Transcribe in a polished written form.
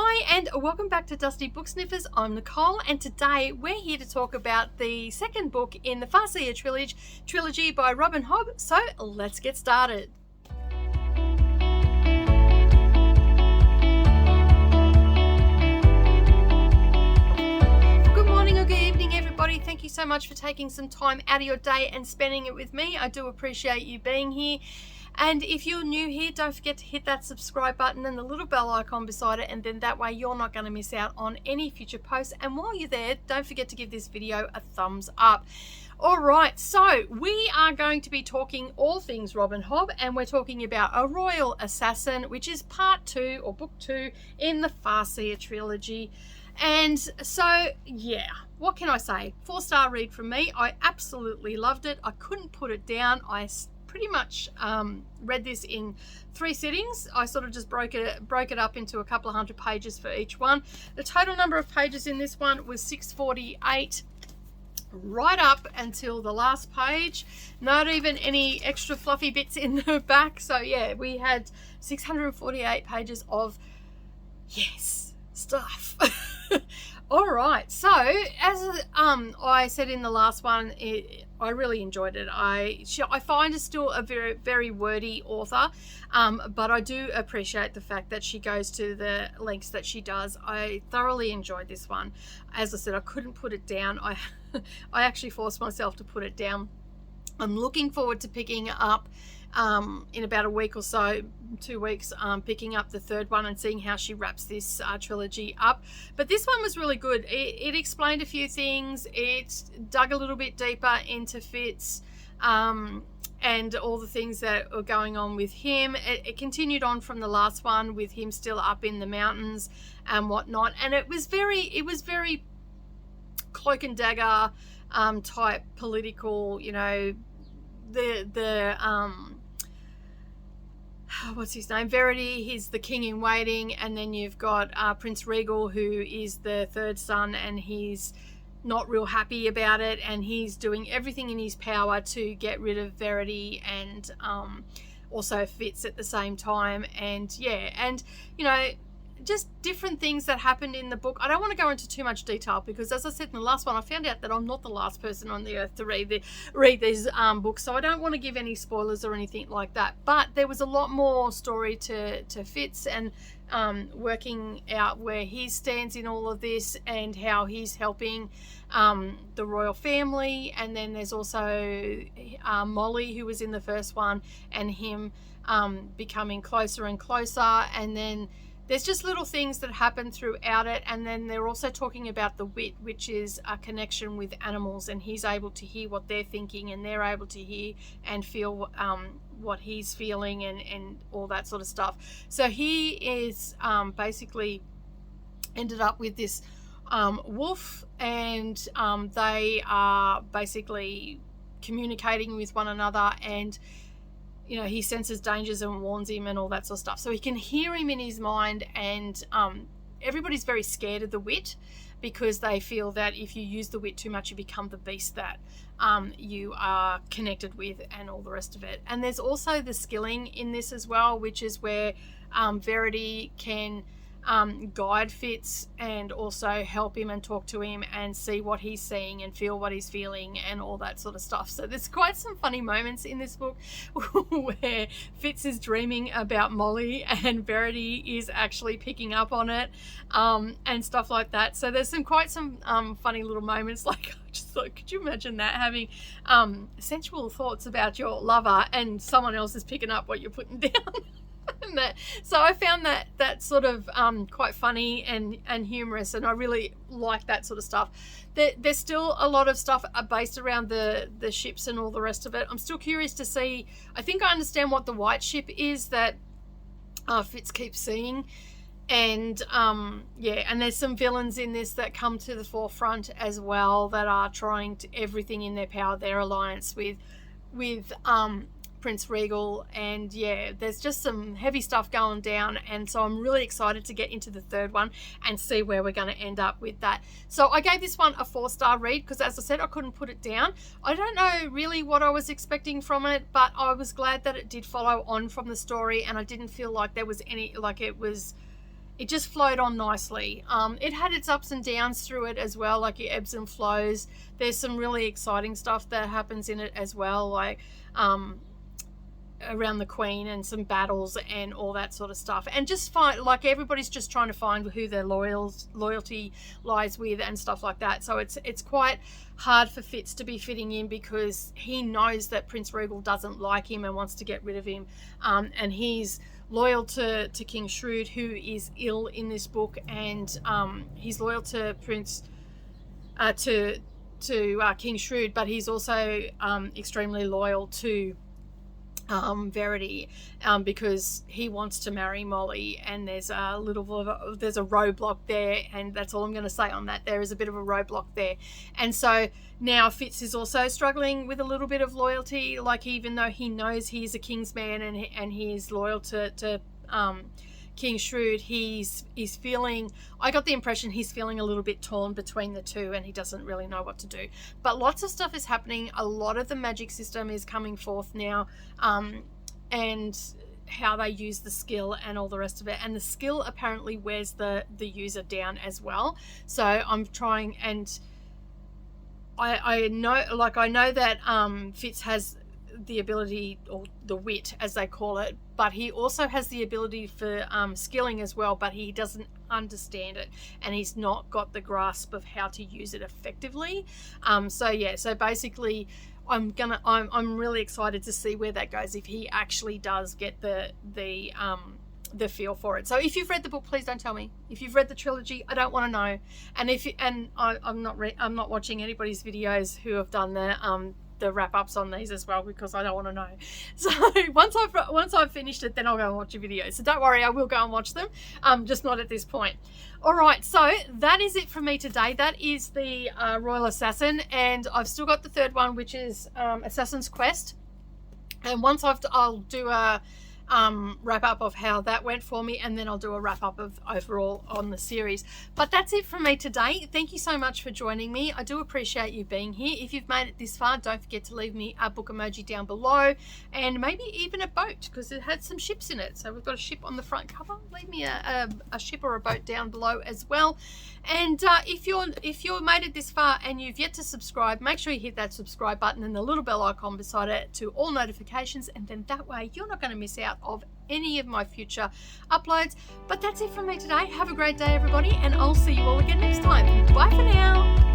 Hi and welcome back to Dusty Book Sniffers. I'm Nicole and today we're here to talk about the second book in the Farseer trilogy by Robin Hobb. So let's get started. Good morning or good evening everybody. Thank you so much for taking some time out of your day and spending it with me. I do appreciate you being here. And if you're new here, don't forget to hit that subscribe button and the little bell icon beside it, and then that way you're not going to miss out on any future posts. And while you're there, don't forget to give this video a thumbs up. Alright, so we are going to be talking all things Robin Hobb, and we're talking about A Royal Assassin, which is part 2 or book 2 in the Farseer trilogy. And so yeah, what can I say? 4-star read from me. I absolutely loved it. I couldn't put it down. I pretty much read this in 3 sittings. I sort of just broke it up into a couple of hundred pages for each one. The total number of pages in this one was 648, right up until the last page. Not even any extra fluffy bits in the back. So yeah, we had 648 pages of stuff. All right, so as I said in the last one, I really enjoyed it. I find her still a very, very wordy author, but I do appreciate the fact that she goes to the lengths that she does. I thoroughly enjoyed this one. As I said, I couldn't put it down. I actually forced myself to put it down. I'm looking forward to picking up in about a week or so, 2 weeks, picking up the third one and seeing how she wraps this trilogy up. But this one was really good. It explained a few things. It dug a little bit deeper into Fitz and all the things that were going on with him. It continued on from the last one with him still up in the mountains and whatnot. And it was very cloak and dagger type political, you know, what's his name? Verity, he's the king in waiting, and then you've got Prince Regal, who is the third son, and he's not real happy about it, and he's doing everything in his power to get rid of Verity and also Fitz at the same time. And yeah, and you know, just different things that happened in the book. I don't want to go into too much detail because, as I said in the last one, I found out that I'm not the last person on the earth to read these books, so I don't want to give any spoilers or anything like that. But there was a lot more story to Fitz and working out where he stands in all of this and how he's helping the royal family. And then there's also Molly, who was in the first one, and him becoming closer and closer. And then there's just little things that happen throughout it. And then they're also talking about the wit, which is a connection with animals, and he's able to hear what they're thinking, and they're able to hear and feel what he's feeling and all that sort of stuff. So he is basically ended up with this wolf, and they are basically communicating with one another, and you know, he senses dangers and warns him and all that sort of stuff. So he can hear him in his mind, and everybody's very scared of the wit because they feel that if you use the wit too much, you become the beast that you are connected with and all the rest of it. And there's also the skilling in this as well, which is where Verity can guide Fitz and also help him and talk to him and see what he's seeing and feel what he's feeling and all that sort of stuff. So there's quite some funny moments in this book where Fitz is dreaming about Molly and Verity is actually picking up on it and stuff like that. So there's quite some funny little moments. Like, I just thought, could you imagine that, having sensual thoughts about your lover and someone else is picking up what you're putting down? So I found that sort of quite funny and humorous, and I really like that sort of stuff. There's still a lot of stuff based around the ships and all the rest of it. I'm still curious to see. I think I understand what the white ship is that Fitz keeps seeing, and yeah, and there's some villains in this that come to the forefront as well that are trying to everything in their power, their alliance with Prince Regal. And yeah, there's just some heavy stuff going down, and so I'm really excited to get into the third one and see where we're going to end up with that. So I gave this one a 4-star read because, as I said, I couldn't put it down. I don't know really what I was expecting from it, but I was glad that it did follow on from the story, and I didn't feel like there was any, like it it just flowed on nicely. It had its ups and downs through it as well, like your ebbs and flows. There's some really exciting stuff that happens in it as well, like around the Queen and some battles and all that sort of stuff, and just find, like, everybody's just trying to find who their loyalty lies with and stuff like that. So it's quite hard for Fitz to be fitting in, because he knows that Prince Regal doesn't like him and wants to get rid of him, and he's loyal to King Shrewd, who is ill in this book, and he's loyal to King Shrewd, but he's also extremely loyal to Verity, because he wants to marry Molly, and there's a roadblock there, and that's all I'm going to say on that. There is a bit of a roadblock there, and so now Fitz is also struggling with a little bit of loyalty, like, even though he knows he's a king's man and he is loyal to King Shrewd, he's feeling, I got the impression he's feeling a little bit torn between the two, and he doesn't really know what to do. But lots of stuff is happening. A lot of the magic system is coming forth now, and how they use the skill and all the rest of it. And the skill apparently wears the user down as well. So I'm trying, and I know that Fitz has the ability, or the wit as they call it, but he also has the ability for skilling as well, but he doesn't understand it, and he's not got the grasp of how to use it effectively. So basically I'm really excited to see where that goes, if he actually does get the feel for it. So if you've read the book, please don't tell me. If you've read the trilogy, I don't want to know. And I'm not watching anybody's videos who have done the wrap-ups on these as well, because I don't want to know. So once I've finished it, then I'll go and watch your videos. So don't worry, I will go and watch them, just not at this point. All right, so that is it from me today. That is the Royal Assassin, and I've still got the third one, which is Assassin's Quest. And once I'll do a wrap up of how that went for me, and then I'll do a wrap up of overall on the series. But that's it from me today. Thank you so much for joining me. I do appreciate you being here. If you've made it this far, don't forget to leave me a book emoji down below, and maybe even a boat, because it had some ships in it. So we've got a ship on the front cover. Leave me a ship or a boat down below as well. And if you're made it this far and you've yet to subscribe, make sure you hit that subscribe button and the little bell icon beside it to all notifications, and then that way you're not going to miss out of any of my future uploads. But that's it from me today. Have a great day, everybody, and I'll see you all again next time. Bye for now.